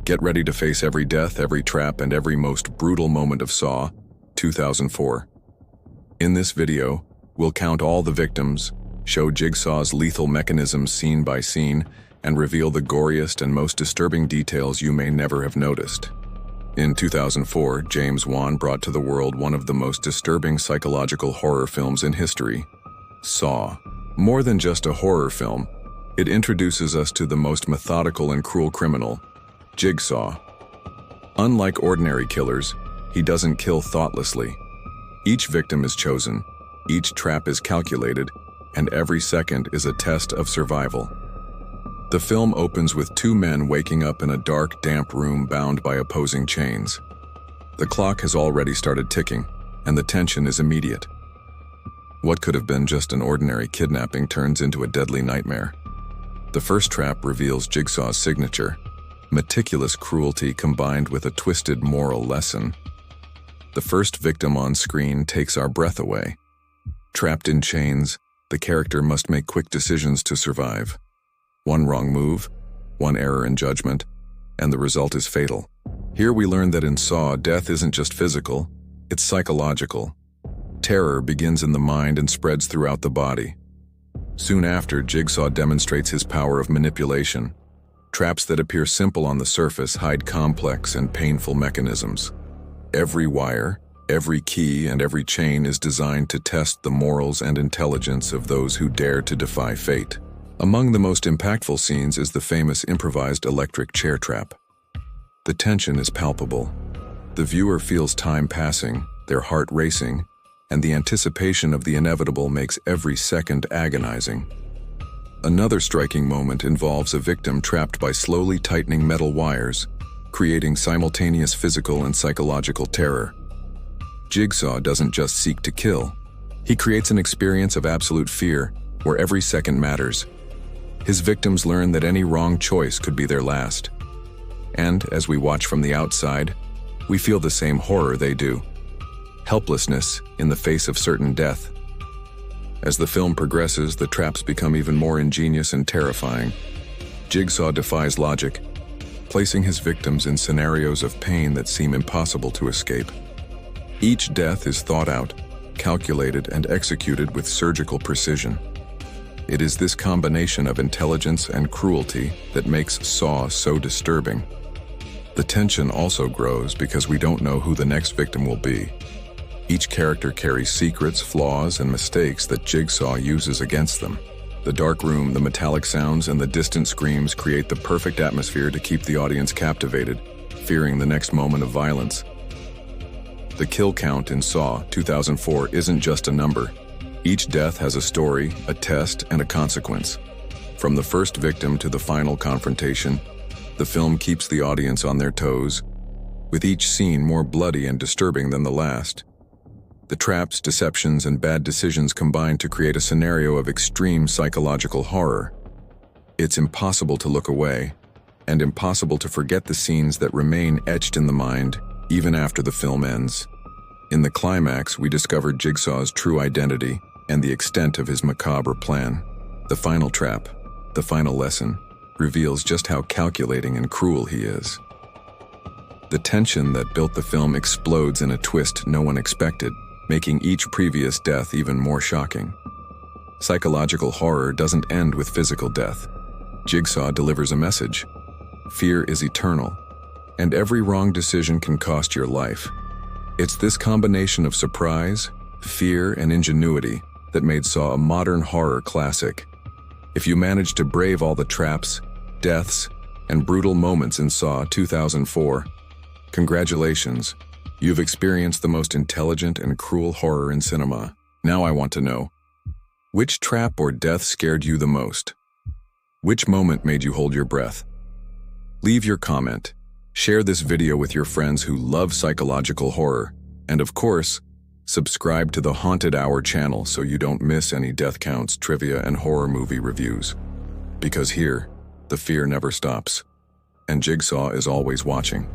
Get ready to face every death, every trap, and every most brutal moment of Saw 2004. In this video, we'll count all the victims, show Jigsaw's lethal mechanisms scene by scene, and reveal the goriest and most disturbing details you may never have noticed. In 2004, James Wan brought to the world one of the most disturbing psychological horror films in history, Saw. More than just a horror film, it introduces us to the most methodical and cruel criminal, Jigsaw. Unlike ordinary killers, he doesn't kill thoughtlessly. Each victim is chosen, each trap is calculated, and every second is a test of survival. The film opens with two men waking up in a dark, damp room bound by opposing chains. The clock has already started ticking, and the tension is immediate. What could have been just an ordinary kidnapping turns into a deadly nightmare. The first trap reveals Jigsaw's signature, meticulous cruelty combined with a twisted moral lesson. The first victim on screen takes our breath away. Trapped in chains, the character must make quick decisions to survive. One wrong move, one error in judgment, and the result is fatal. Here we learn that in Saw, death isn't just physical, it's psychological. Terror begins in the mind and spreads throughout the body. Soon after, Jigsaw demonstrates his power of manipulation. Traps that appear simple on the surface hide complex and painful mechanisms. Every wire, every key, and every chain is designed to test the morals and intelligence of those who dare to defy fate. Among the most impactful scenes is the famous improvised electric chair trap. The tension is palpable. The viewer feels time passing, their heart racing, and the anticipation of the inevitable makes every second agonizing. Another striking moment involves a victim trapped by slowly tightening metal wires, creating simultaneous physical and psychological terror. Jigsaw doesn't just seek to kill. He creates an experience of absolute fear, where every second matters. His victims learn that any wrong choice could be their last. And, as we watch from the outside, we feel the same horror they do. Helplessness in the face of certain death. As the film progresses, the traps become even more ingenious and terrifying. Jigsaw defies logic, placing his victims in scenarios of pain that seem impossible to escape. Each death is thought out, calculated, and executed with surgical precision. It is this combination of intelligence and cruelty that makes Saw so disturbing. The tension also grows because we don't know who the next victim will be. Each character carries secrets, flaws, and mistakes that Jigsaw uses against them. The dark room, the metallic sounds, and the distant screams create the perfect atmosphere to keep the audience captivated, fearing the next moment of violence. The kill count in Saw 2004 isn't just a number. Each death has a story, a test, and a consequence. From the first victim to the final confrontation, the film keeps the audience on their toes, with each scene more bloody and disturbing than the last. The traps, deceptions, and bad decisions combine to create a scenario of extreme psychological horror. It's impossible to look away, and impossible to forget the scenes that remain etched in the mind, even after the film ends. In the climax, we discover Jigsaw's true identity and the extent of his macabre plan. The final trap, the final lesson, reveals just how calculating and cruel he is. The tension that built the film explodes in a twist no one expected, making each previous death even more shocking. Psychological horror doesn't end with physical death. Jigsaw delivers a message. Fear is eternal, and every wrong decision can cost your life. It's this combination of surprise, fear, and ingenuity that made Saw a modern horror classic. If you managed to brave all the traps, deaths, and brutal moments in Saw 2004, congratulations. You've experienced the most intelligent and cruel horror in cinema. Now I want to know, which trap or death scared you the most? Which moment made you hold your breath? Leave your comment. Share this video with your friends who love psychological horror. And of course, subscribe to the Haunted Hour channel so you don't miss any death counts, trivia, and horror movie reviews. Because here, the fear never stops, and Jigsaw is always watching.